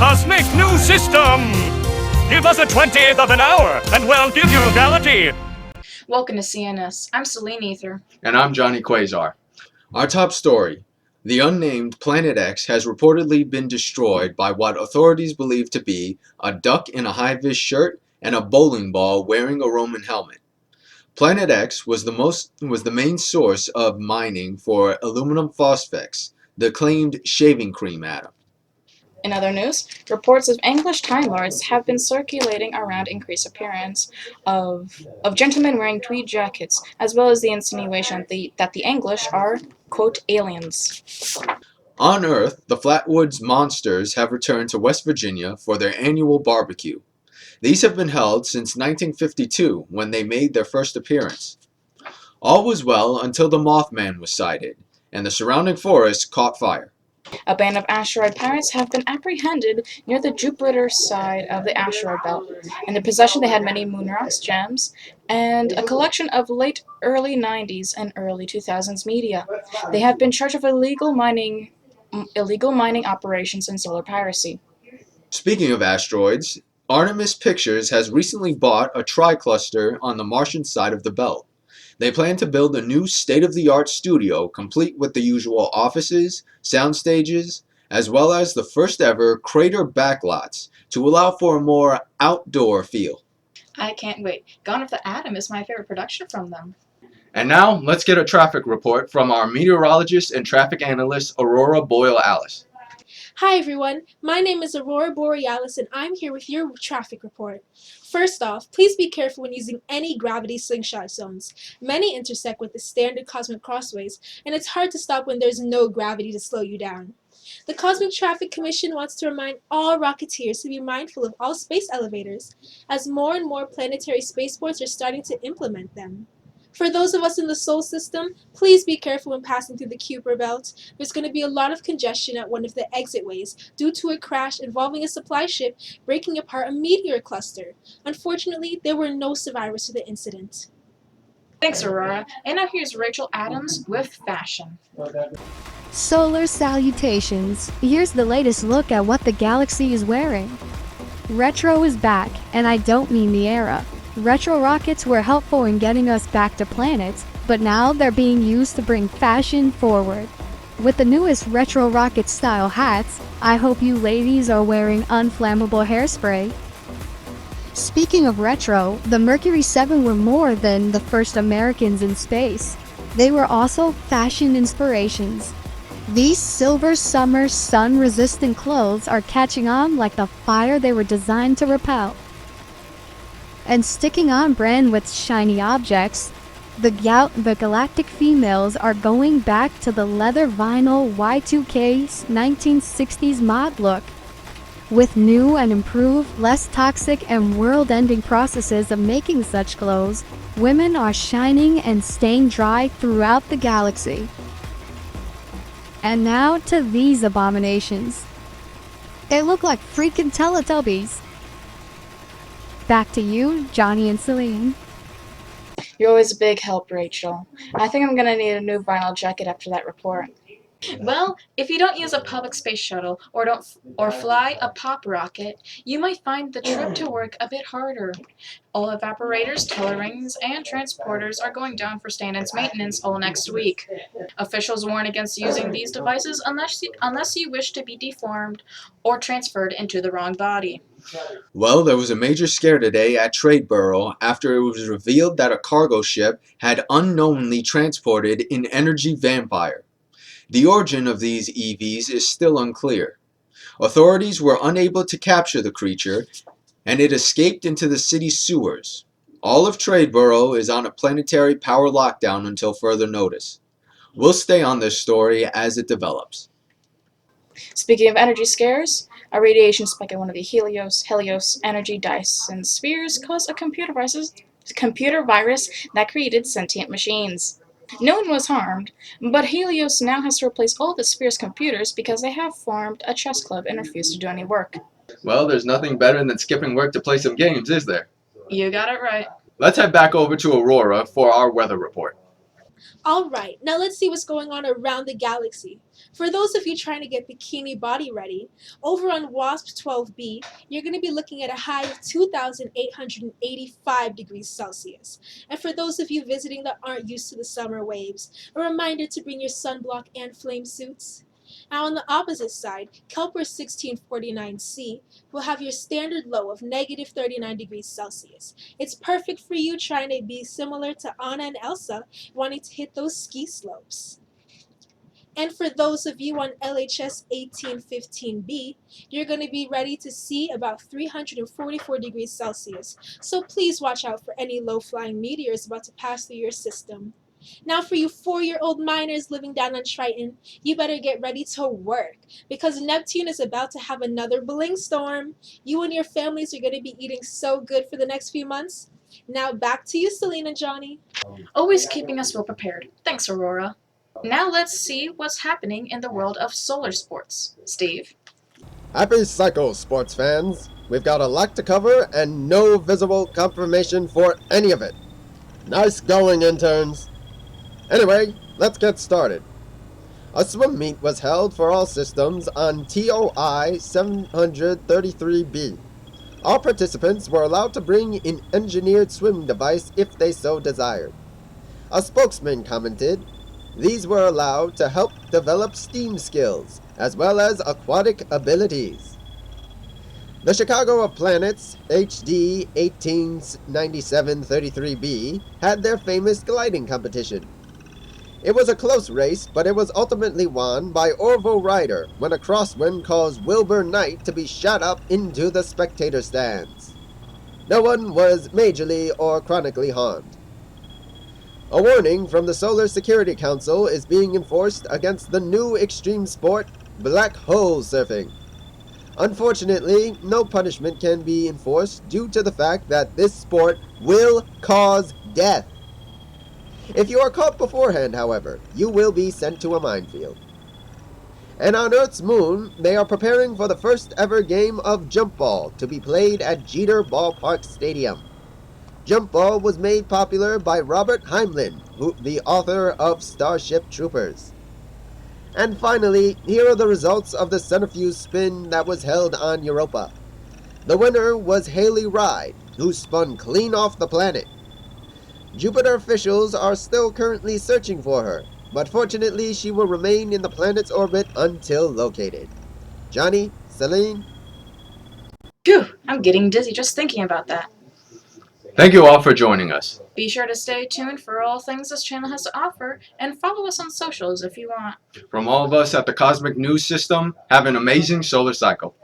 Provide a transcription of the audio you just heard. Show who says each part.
Speaker 1: cosmic new system. Give us a 20th of an hour, and we'll give you reality.
Speaker 2: Welcome to CNS. I'm Celine Ether.
Speaker 3: And I'm Johnny Quasar. Our top story. The unnamed Planet X has reportedly been destroyed by what authorities believe to be a duck in a high-vis shirt and a bowling ball wearing a Roman helmet. Planet X was the main source of mining for aluminum phosphex, the claimed shaving cream atom.
Speaker 2: In other news, reports of English Time Lords have been circulating around increased appearance of gentlemen wearing tweed jackets, as well as the insinuation that the English are, quote, aliens.
Speaker 3: On Earth, the Flatwoods Monsters have returned to West Virginia for their annual barbecue. These have been held since 1952, when they made their first appearance. All was well until the Mothman was sighted, and the surrounding forest caught fire.
Speaker 2: A band of asteroid pirates have been apprehended near the Jupiter side of the asteroid belt. In their possession they had many moon rocks, gems, and a collection of late early 90s and early 2000s media. They have been charged of illegal mining operations and solar piracy.
Speaker 3: Speaking of asteroids, Artemis Pictures has recently bought a tricluster on the Martian side of the belt. They plan to build a new state-of-the-art studio complete with the usual offices, sound stages, as well as the first ever crater backlots to allow for a more outdoor feel.
Speaker 2: I can't wait. Gone with the Atom is my favorite production from them.
Speaker 3: And now, let's get a traffic report from our meteorologist and traffic analyst, Aurora Boyle-Alice.
Speaker 4: Hi everyone, my name is Aurora Borealis and I'm here with your traffic report. First off, please be careful when using any gravity slingshot zones. Many intersect with the standard cosmic crossways, and it's hard to stop when there's no gravity to slow you down. The Cosmic Traffic Commission wants to remind all Rocketeers to be mindful of all space elevators, as more and more planetary spaceports are starting to implement them. For those of us in the Sol system, please be careful when passing through the Kuiper belt. There's going to be a lot of congestion at one of the exitways due to a crash involving a supply ship breaking apart a meteor cluster. Unfortunately, there were no survivors to the incident.
Speaker 2: Thanks, Aurora. And now here's Rachel Adams with fashion.
Speaker 5: Solar salutations. Here's the latest look at what the galaxy is wearing. Retro is back, and I don't mean the era. Retro rockets were helpful in getting us back to planets, but now they're being used to bring fashion forward. With the newest retro rocket style hats, I hope you ladies are wearing unflammable hairspray. Speaking of retro, the Mercury 7 were more than the first Americans in space. They were also fashion inspirations. These silver summer sun-resistant clothes are catching on like the fire they were designed to repel. And sticking on brand with shiny objects, the galactic females are going back to the leather vinyl Y2K 1960s mod look. With new and improved, less toxic and world-ending processes of making such clothes, women are shining and staying dry throughout the galaxy. And now to these abominations. They look like freaking Teletubbies. Back to you, Johnny and Celine.
Speaker 2: You're always a big help, Rachel. I think I'm gonna need a new vinyl jacket after that report. Well, if you don't use a public space shuttle or fly a pop rocket, you might find the trip to work a bit harder. All evaporators, teller rings, and transporters are going down for stand-ins maintenance all next week. Officials warn against using these devices unless you wish to be deformed or transferred into the wrong body.
Speaker 3: Well, there was a major scare today at Tradeboro after it was revealed that a cargo ship had unknowingly transported an energy vampire. The origin of these EVs is still unclear. Authorities were unable to capture the creature, and it escaped into the city's sewers. All of Tradeboro is on a planetary power lockdown until further notice. We'll stay on this story as it develops.
Speaker 2: Speaking of energy scares, a radiation spike at one of the Helios energy Dyson spheres caused a computer virus that created sentient machines. No one was harmed, but Helios now has to replace all the sphere's computers because they have formed a chess club and refuse to do any work.
Speaker 3: Well, there's nothing better than skipping work to play some games, is there?
Speaker 2: You got it right.
Speaker 3: Let's head back over to Aurora for our weather report.
Speaker 4: Alright, now let's see what's going on around the galaxy. For those of you trying to get bikini body ready, over on WASP 12b, you're going to be looking at a high of 2,885 degrees Celsius. And for those of you visiting that aren't used to the summer waves, a reminder to bring your sunblock and flame suits. Now on the opposite side, Kepler 1649c will have your standard low of negative 39 degrees Celsius. It's perfect for you trying to be similar to Anna and Elsa, wanting to hit those ski slopes. And for those of you on LHS 1815b, you're going to be ready to see about 344 degrees Celsius, so please watch out for any low-flying meteors about to pass through your system. Now for you 4-year-old miners living down on Triton, you better get ready to work, because Neptune is about to have another bling storm. You and your families are going to be eating so good for the next few months. Now back to you, Selena and Johnny.
Speaker 2: Always keeping us well prepared. Thanks, Aurora. Now let's see what's happening in the world of solar sports. Steve?
Speaker 6: Happy Cycle, sports fans! We've got a lot to cover and no visible confirmation for any of it. Nice going, interns! Anyway, let's get started. A swim meet was held for all systems on TOI 733B. All participants were allowed to bring an engineered swimming device if they so desired. A spokesman commented, "These were allowed to help develop STEAM skills, as well as aquatic abilities." The Chicago of Planets, HD 1897-33B, had their famous gliding competition. It was a close race, but it was ultimately won by Orville Ryder when a crosswind caused Wilbur Knight to be shot up into the spectator stands. No one was majorly or chronically harmed. A warning from the Solar Security Council is being enforced against the new extreme sport, black hole surfing. Unfortunately, no punishment can be enforced due to the fact that this sport will cause death. If you are caught beforehand, however, you will be sent to a minefield. And on Earth's moon, they are preparing for the first ever game of jump ball to be played at Jeter Ballpark Stadium. Jump ball was made popular by Robert Heinlein, the author of Starship Troopers. And finally, here are the results of the centrifuge spin that was held on Europa. The winner was Haley Ride, who spun clean off the planet. Jupiter officials are still currently searching for her, but fortunately she will remain in the planet's orbit until located. Johnny, Celine?
Speaker 2: Phew, I'm getting dizzy just thinking about that.
Speaker 3: Thank you all for joining us.
Speaker 2: Be sure to stay tuned for all things this channel has to offer, and follow us on socials if you want.
Speaker 3: From all of us at the Cosmic News System, have an amazing solar cycle.